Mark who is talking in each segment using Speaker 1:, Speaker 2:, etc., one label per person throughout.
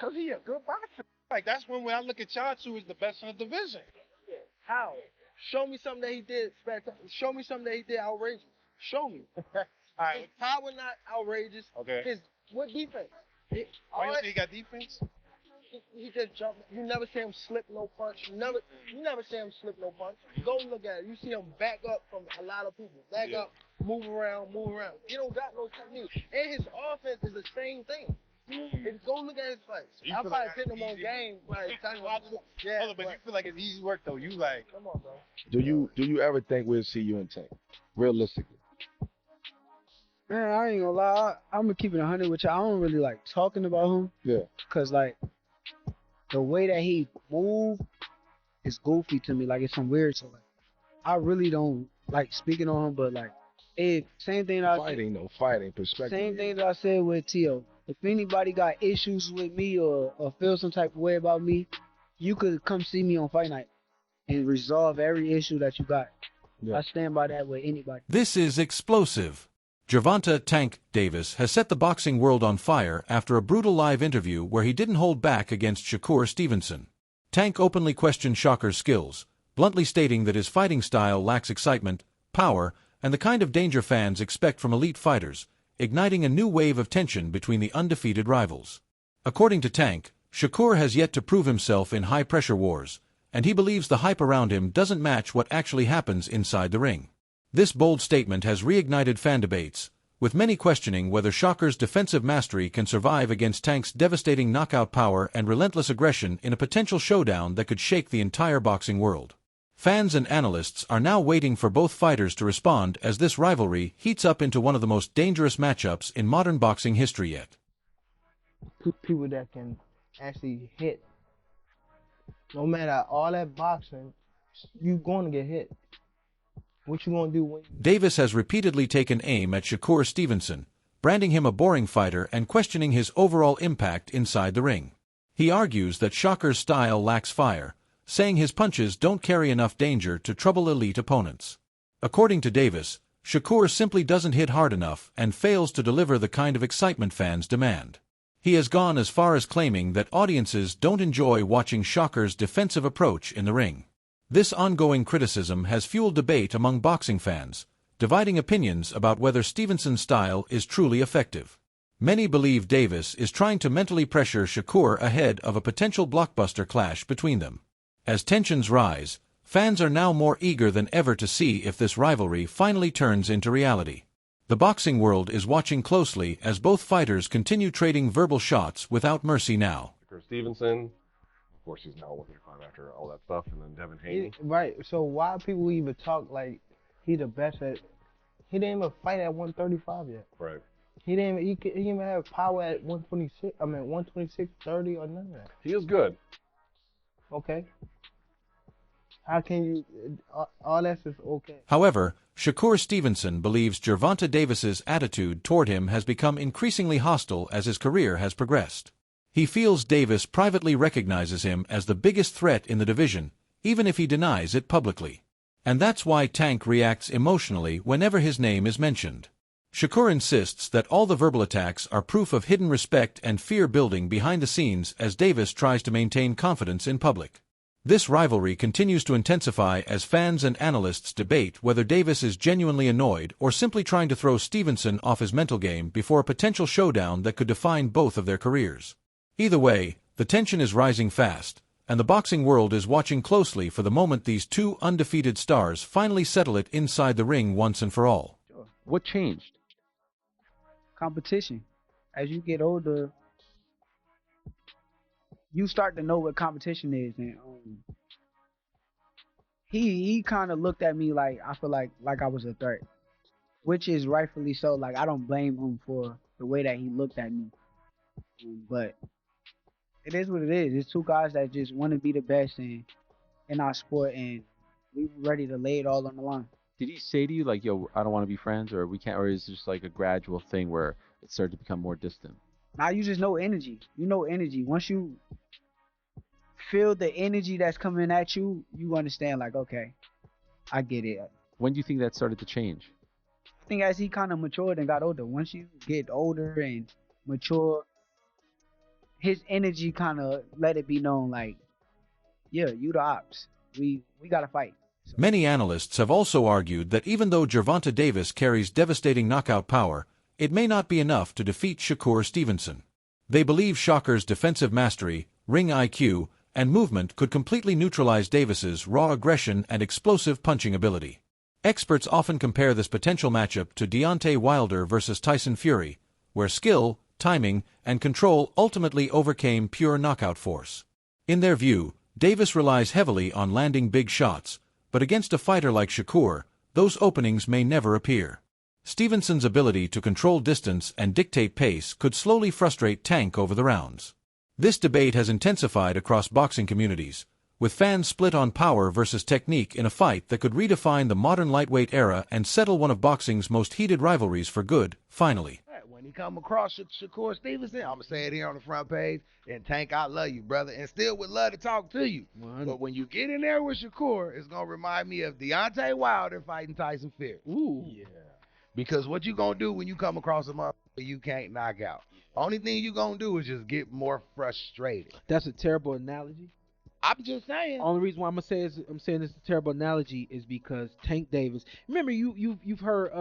Speaker 1: Because he a good boxer.
Speaker 2: Like, that's when I look at y'all two as the best in the division.
Speaker 1: How? Show me something that he did spectacular. Show me something that he did outrageous. Show me.
Speaker 2: All right.
Speaker 1: His power not outrageous.
Speaker 2: Okay.
Speaker 1: What defense?
Speaker 2: Why you think he got defense?
Speaker 1: He just jumped. You never see him slip no punch. You never see him slip no punch. Go look at it. You see him back up from a lot of people. Back up, move around. He don't got no technique. And his offense is the same thing. Go look at his fights.
Speaker 2: So
Speaker 1: I'm probably putting him on game. Yeah,
Speaker 2: Hold on, but you feel like it's easy work though. You like.
Speaker 1: Come on, bro.
Speaker 3: Do you ever think we'll see you in Tank? Realistically.
Speaker 4: Man, I ain't gonna lie. I'm gonna keep it 100 with you. I don't really like talking about him.
Speaker 3: Yeah.
Speaker 4: Cause like the way that he move is goofy to me. Like it's some weird. So like, I really don't like speaking on him. But like, same thing.
Speaker 3: Fighting perspective.
Speaker 4: Same thing that I said with Tio. If anybody got issues with me or feel some type of way about me, you could come see me on Fight Night and resolve every issue that you got. Yeah. I stand by that with anybody.
Speaker 5: This is explosive. Gervonta "Tank" Davis has set the boxing world on fire after a brutal live interview where he didn't hold back against Shakur Stevenson. Tank openly questioned Shakur's skills, bluntly stating that his fighting style lacks excitement, power, and the kind of danger fans expect from elite fighters, igniting a new wave of tension between the undefeated rivals. According to Tank, Shakur has yet to prove himself in high-pressure wars, and he believes the hype around him doesn't match what actually happens inside the ring. This bold statement has reignited fan debates, with many questioning whether Shakur's defensive mastery can survive against Tank's devastating knockout power and relentless aggression in a potential showdown that could shake the entire boxing world. Fans and analysts are now waiting for both fighters to respond as this rivalry heats up into one of the most dangerous matchups in modern boxing history yet.
Speaker 1: People that can actually hit. No matter all that boxing, you're going to get hit. What you gonna do when
Speaker 5: Davis has repeatedly taken aim at Shakur Stevenson, branding him a boring fighter and questioning his overall impact inside the ring. He argues that Shakur's style lacks fire, saying his punches don't carry enough danger to trouble elite opponents. According to Davis, Shakur simply doesn't hit hard enough and fails to deliver the kind of excitement fans demand. He has gone as far as claiming that audiences don't enjoy watching Shakur's defensive approach in the ring. This ongoing criticism has fueled debate among boxing fans, dividing opinions about whether Stevenson's style is truly effective. Many believe Davis is trying to mentally pressure Shakur ahead of a potential blockbuster clash between them. As tensions rise, fans are now more eager than ever to see if this rivalry finally turns into reality. The boxing world is watching closely as both fighters continue trading verbal shots without mercy now.
Speaker 6: Shakur Stevenson. Of course, he's now 135 after all that stuff, and then Devin Haney.
Speaker 1: Right. So why people even talk like he the best at? He didn't even fight at 135 yet.
Speaker 6: Right.
Speaker 1: He didn't even have power at 126. I mean 126, 30 or none of that.
Speaker 6: He is good.
Speaker 1: Okay. How can you? All that's just okay.
Speaker 5: However, Shakur Stevenson believes Gervonta Davis's attitude toward him has become increasingly hostile as his career has progressed. He feels Davis privately recognizes him as the biggest threat in the division, even if he denies it publicly. And that's why Tank reacts emotionally whenever his name is mentioned. Shakur insists that all the verbal attacks are proof of hidden respect and fear building behind the scenes as Davis tries to maintain confidence in public. This rivalry continues to intensify as fans and analysts debate whether Davis is genuinely annoyed or simply trying to throw Stevenson off his mental game before a potential showdown that could define both of their careers. Either way, the tension is rising fast, and the boxing world is watching closely for the moment these two undefeated stars finally settle it inside the ring once and for all.
Speaker 7: Sure. What changed?
Speaker 4: Competition. As you get older, you start to know what competition is, and he kind of looked at me like I feel like I was a threat, which is rightfully so. Like I don't blame him for the way that he looked at me, but it is what it is. It's two guys that just want to be the best in our sport, and we were ready to lay it all on the line.
Speaker 7: Did he say to you like, "Yo, I don't want to be friends," or we can't, or is it just like a gradual thing where it started to become more distant?
Speaker 4: Now you just know energy. You know energy. Once you feel the energy that's coming at you, you understand like, okay, I get it.
Speaker 7: When do you think that started to change?
Speaker 4: I think as he kind of matured and got older. Once you get older and mature, his energy kind of let it be known, like, yeah, you the ops. We gotta fight. So.
Speaker 5: Many analysts have also argued that even though Gervonta Davis carries devastating knockout power, it may not be enough to defeat Shakur Stevenson. They believe Shakur's defensive mastery, ring IQ, and movement could completely neutralize Davis's raw aggression and explosive punching ability. Experts often compare this potential matchup to Deontay Wilder versus Tyson Fury, where skill, timing, and control ultimately overcame pure knockout force. In their view, Davis relies heavily on landing big shots, but against a fighter like Shakur, those openings may never appear. Stevenson's ability to control distance and dictate pace could slowly frustrate Tank over the rounds. This debate has intensified across boxing communities, with fans split on power versus technique in a fight that could redefine the modern lightweight era and settle one of boxing's most heated rivalries for good, finally.
Speaker 8: When he come across Shakur Stevenson, I'm going to say it here on the front page, and Tank, I love you, brother, and still would love to talk to you. But when you get in there with Shakur, it's going to remind me of Deontay Wilder fighting Tyson Fury.
Speaker 4: Ooh.
Speaker 8: Yeah. Because what you going to do when you come across a motherfucker you can't knock out? Only thing you going to do is just get more frustrated.
Speaker 9: That's a terrible analogy.
Speaker 8: I'm just saying.
Speaker 9: Only reason why I'm saying this is a terrible analogy is because Tank Davis. Remember, you've heard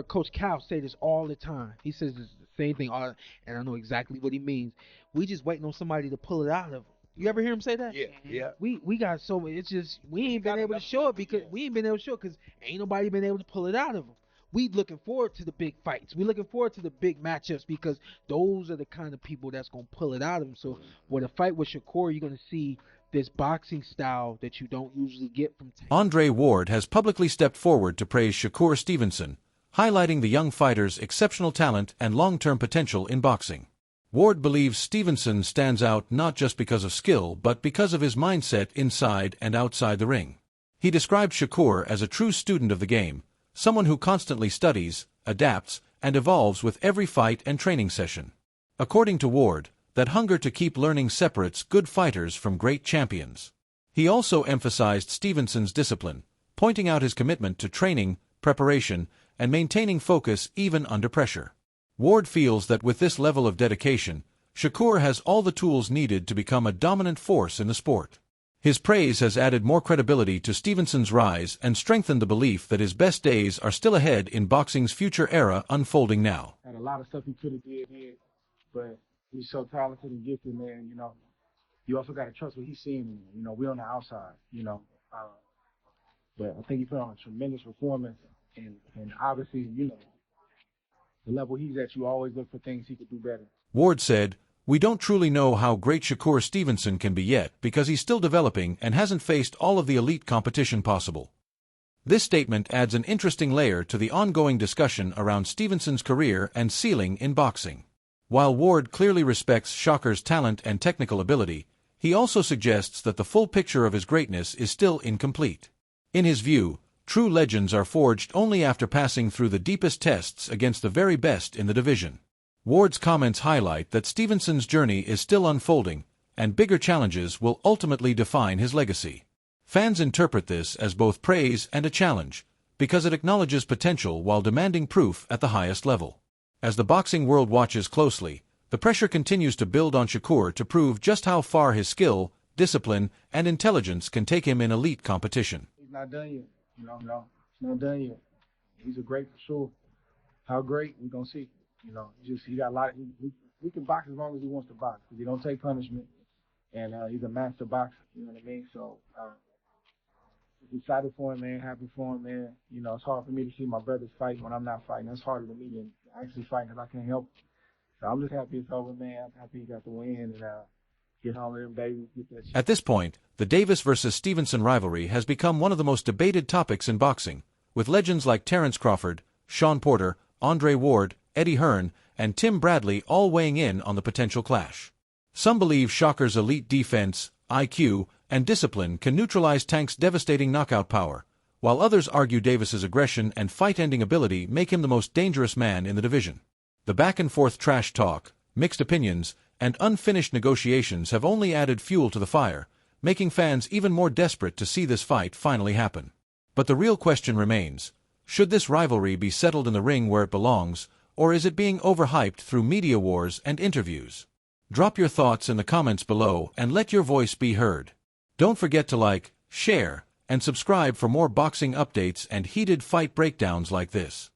Speaker 9: Coach Cal say this all the time. He says the same thing, and I know exactly what he means. We just waiting on somebody to pull it out of him. You ever hear him say that?
Speaker 8: Yeah.
Speaker 9: We got so many. It's just we ain't been able to show it because ain't nobody been able to pull it out of him. We looking forward to the big fights. We looking forward to the big matchups because those are the kind of people that's gonna pull it out of him. So with a fight with Shakur, you're gonna see this boxing style that you don't usually get from Tank.
Speaker 5: Andre Ward has publicly stepped forward to praise Shakur Stevenson, highlighting the young fighter's exceptional talent and long-term potential in boxing. Ward believes Stevenson stands out not just because of skill, but because of his mindset inside and outside the ring. He described Shakur as a true student of the game, someone who constantly studies, adapts, and evolves with every fight and training session. According to Ward, that hunger to keep learning separates good fighters from great champions. He also emphasized Stevenson's discipline, pointing out his commitment to training, preparation, and maintaining focus even under pressure. Ward feels that with this level of dedication, Shakur has all the tools needed to become a dominant force in the sport. His praise has added more credibility to Stevenson's rise and strengthened the belief that his best days are still ahead in boxing's future era unfolding now.
Speaker 10: Had a lot of stuff he could have did, but he's so talented and gifted, man. You also got to trust what he's seeing. We're on the outside, but I think he put on a tremendous performance, and obviously, the level he's at, you always look for things he could do better.
Speaker 5: Ward said, "We don't truly know how great Shakur Stevenson can be yet because he's still developing and hasn't faced all of the elite competition possible." This statement adds an interesting layer to the ongoing discussion around Stevenson's career and ceiling in boxing. While Ward clearly respects Shakur's talent and technical ability, he also suggests that the full picture of his greatness is still incomplete. In his view, true legends are forged only after passing through the deepest tests against the very best in the division. Ward's comments highlight that Stevenson's journey is still unfolding, and bigger challenges will ultimately define his legacy. Fans interpret this as both praise and a challenge, because it acknowledges potential while demanding proof at the highest level. As the boxing world watches closely, the pressure continues to build on Shakur to prove just how far his skill, discipline, and intelligence can take him in elite competition.
Speaker 10: He's not done yet. No, he's not done yet. He's a great for sure. How great, we're going to see. He got a lot. He can box as long as he wants to box because he don't take punishment, and he's a master boxer. You know what I mean? So excited for him, man. Happy for him, man. It's hard for me to see my brothers fight when I'm not fighting. That's harder than me than actually fighting because I can't help it. So I'm just happy it's over, man. I'm happy he got the win and get home with him, baby. Get that shit.
Speaker 5: At this point, the Davis versus Stevenson rivalry has become one of the most debated topics in boxing, with legends like Terence Crawford, Shawn Porter, Andre Ward, Eddie Hearn, and Tim Bradley all weighing in on the potential clash. Some believe Shakur's elite defense, IQ, and discipline can neutralize Tank's devastating knockout power, while others argue Davis's aggression and fight-ending ability make him the most dangerous man in the division. The back-and-forth trash talk, mixed opinions, and unfinished negotiations have only added fuel to the fire, making fans even more desperate to see this fight finally happen. But the real question remains, should this rivalry be settled in the ring where it belongs, or is it being overhyped through media wars and interviews? Drop your thoughts in the comments below and let your voice be heard. Don't forget to like, share, and subscribe for more boxing updates and heated fight breakdowns like this.